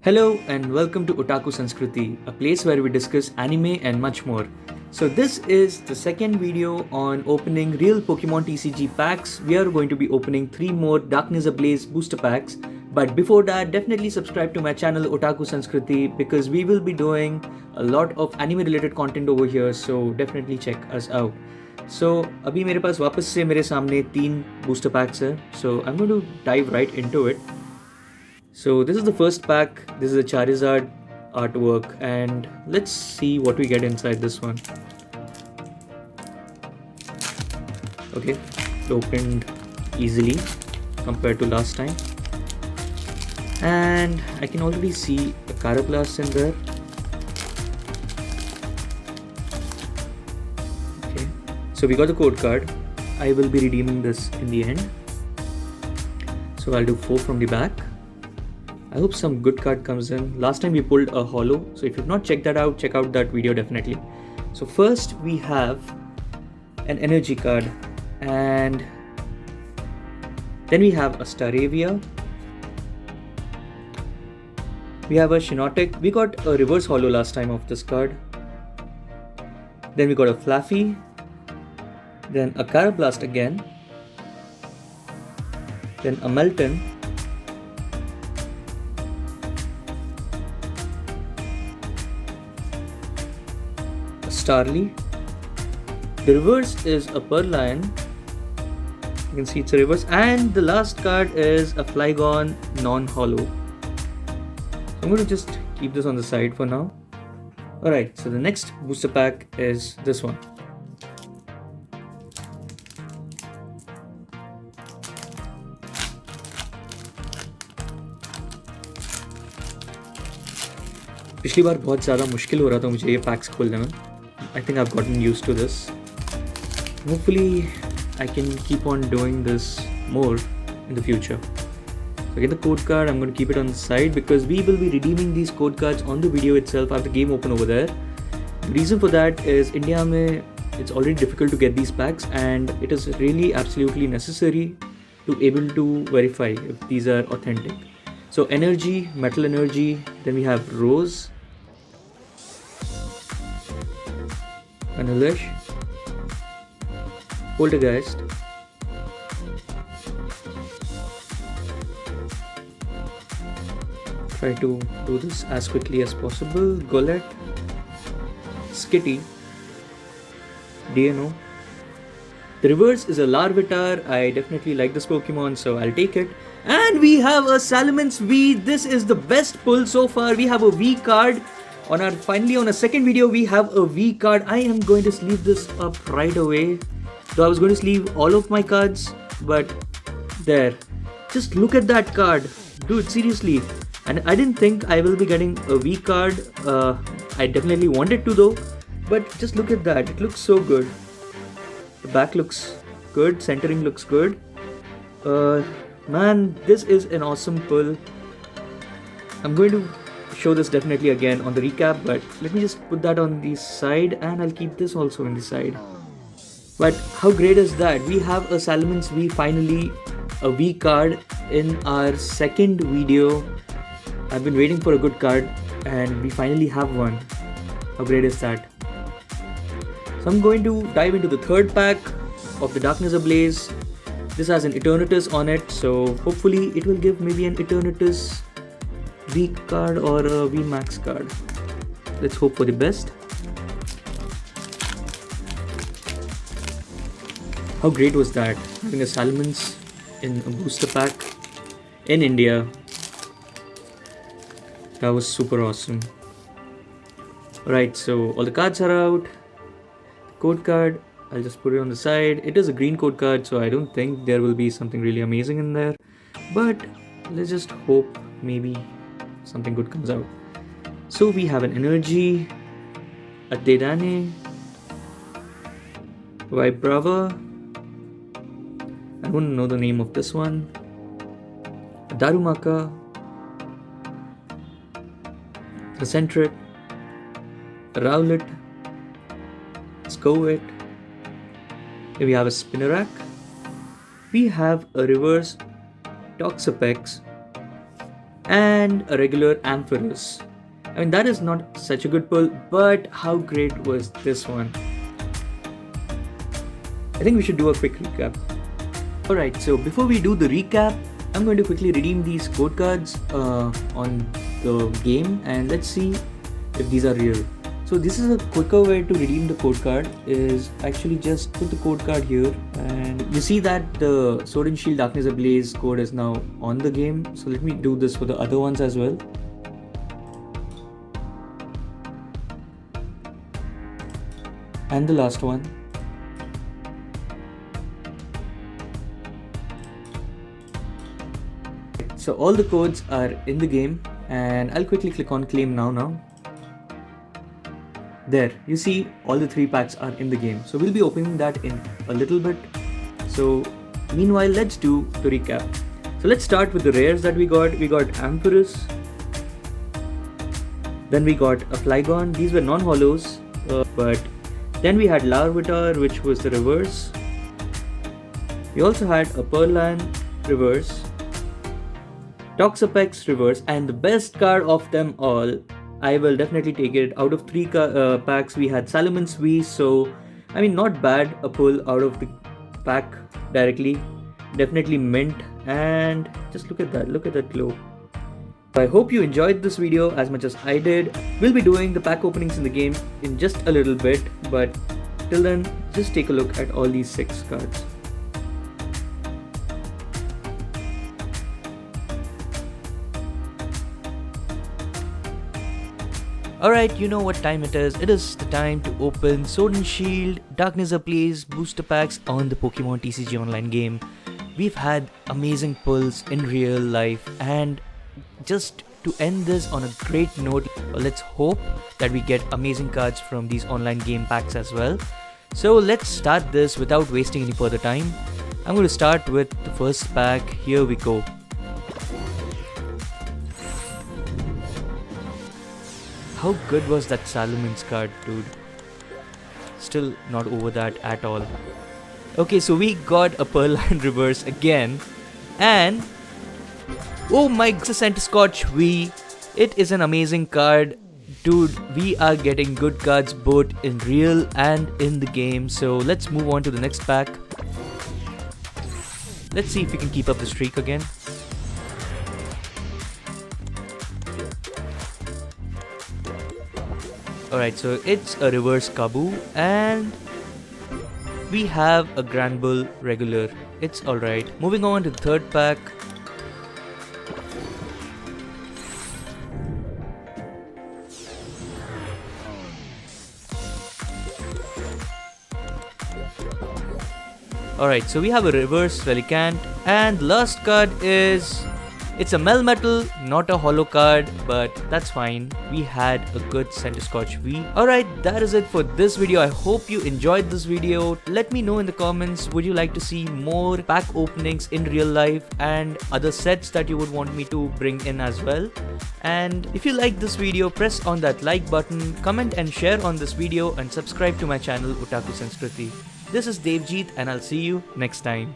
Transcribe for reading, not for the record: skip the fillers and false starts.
Hello and welcome to Otaku Sanskriti, a place where we discuss anime and much more. So this is the second video on opening real Pokemon TCG packs. We are going to be opening 3 more Darkness Ablaze booster packs. But before that, definitely subscribe to my channel Otaku Sanskriti because we will be doing a lot of anime related content over here, so definitely check us out. So अभी मेरे पास वापस से मेरे सामने 3 booster packs हैं. So I'm going to dive right into it. So this is the first pack. This is a Charizard artwork, and let's see what we get inside this one. Okay, it opened easily compared to last time, and I can already see a Carablast in there. Okay, so we got the code card. I will be redeeming this in the end. So I'll do 4 from the back. I hope some good card comes in. Last time we pulled a holo, so if you've not checked that out, check out that video definitely. So first we have an energy card, and then we have a Staravia. We have a Shiinotic. We got a reverse holo last time of this card. Then we got a Flaffy. Then a Carablast again. Then a Melton. Starly. The reverse is a Purrloin. You can see it's a reverse, and the last card is a Flygon non-holo. I'm going to just keep this on the side for now. Alright, so the next booster pack is this one. पिछली बार बहुत ज़्यादा मुश्किल हो रहा था मुझे ये PACS खोलने में. I think I've gotten used to this. Hopefully I can keep on doing this more in the future. So I get the code card. I'm going to keep it on the side because we will be redeeming these code cards on the video itself. I have the game open over there. The reason for that is India mein it's already difficult to get these packs, and it is really absolutely necessary to able to verify if these are authentic. So energy, metal energy, then we have Rose, Anulesh, Poltergeist, try to do this as quickly as possible, Golett, Skitty, DNO. The reverse is a Larvitar. I definitely like this Pokemon, so I'll take it. And we have a Salamence V. This is the best pull so far. We have a V card. Finally on a second video, we have a V card. I am going to sleeve this up right away. Though I was going to sleeve all of my cards, but there. Just look at that card. Dude, seriously. And I didn't think I will be getting a V card. I definitely wanted to though. But just look at that. It looks so good. The back looks good. Centering looks good. Man, this is an awesome pull. I'm going to show this definitely again on the recap, but let me just put that on the side, and I'll keep this also on the side. But how great is that? We have a Salamence V, finally a V card in our second video. I've been waiting for a good card, and we finally have one. How great is that? So I'm going to dive into the third pack of the Darkness Ablaze. This has an Eternatus on it, so hopefully it will give maybe an Eternatus V card or a V Max card. Let's hope for the best. How great was that? Having a Salamence in a booster pack in India. That was super awesome. Alright, so all the cards are out. Code card, I'll just put it on the side. It is a green code card, so I don't think there will be something really amazing in there. But let's just hope maybe something good comes out. So we have an energy, a Dedane, Vibrava, I don't know the name of this one, a Darumaka, a Centret, a Rowlet, Skowit. Here we have a Spinarak. We have a reverse Toxapex, and a regular Ampharos. I mean, that is not such a good pull, but how great was this one? I think we should do a quick recap. Alright, so before we do the recap, I'm going to quickly redeem these code cards on the game, and let's see if these are real. So this is a quicker way to redeem the code card, is actually just put the code card here, and you see that the Sword and Shield Darkness Ablaze code is now on the game. So let me do this for the other ones as well. And the last one. So all the codes are in the game, and I'll quickly click on claim now. There, you see all the 3 packs are in the game. So we'll be opening that in a little bit. So meanwhile, let's do the recap. So let's start with the rares that we got. We got Ampharos. Then we got a Flygon. These were non-holos, but then we had Larvitar, which was the reverse. We also had a Purrloin reverse, Toxapex reverse, and the best card of them all, I will definitely take it. Out of 3 packs, we had Salamence. So I mean, not bad, a pull out of the pack directly. Definitely mint, and just look at that glow. I hope you enjoyed this video as much as I did. We'll be doing the pack openings in the game in just a little bit, but till then, just take a look at all these 6 cards. Alright, you know what time it is. It is the time to open Sword and Shield Darkness Ablaze booster packs on the Pokemon TCG Online game. We've had amazing pulls in real life, and just to end this on a great note, let's hope that we get amazing cards from these online game packs as well. So let's start this without wasting any further time. I'm going to start with the first pack. Here we go. How good was that Salamence card, dude? Still not over that at all. Okay, so we got a Purrloin reverse again, and oh my god, Centiskorch V. It is an amazing card. Dude, we are getting good cards both in real and in the game. So let's move on to the next pack. Let's see if we can keep up the streak again. Alright, so it's a reverse Kabu, and we have a Granbull regular. It's alright. Moving on to the third pack. Alright, so we have a reverse Relicanth, and the last card is... it's a Melmetal, not a holo card, but that's fine. We had a good Centiskorch V. Alright, that is it for this video. I hope you enjoyed this video. Let me know in the comments, would you like to see more pack openings in real life and other sets that you would want me to bring in as well? And if you like this video, press on that like button, comment and share on this video, and subscribe to my channel Otaku Sanskriti. This is Devjit, and I'll see you next time.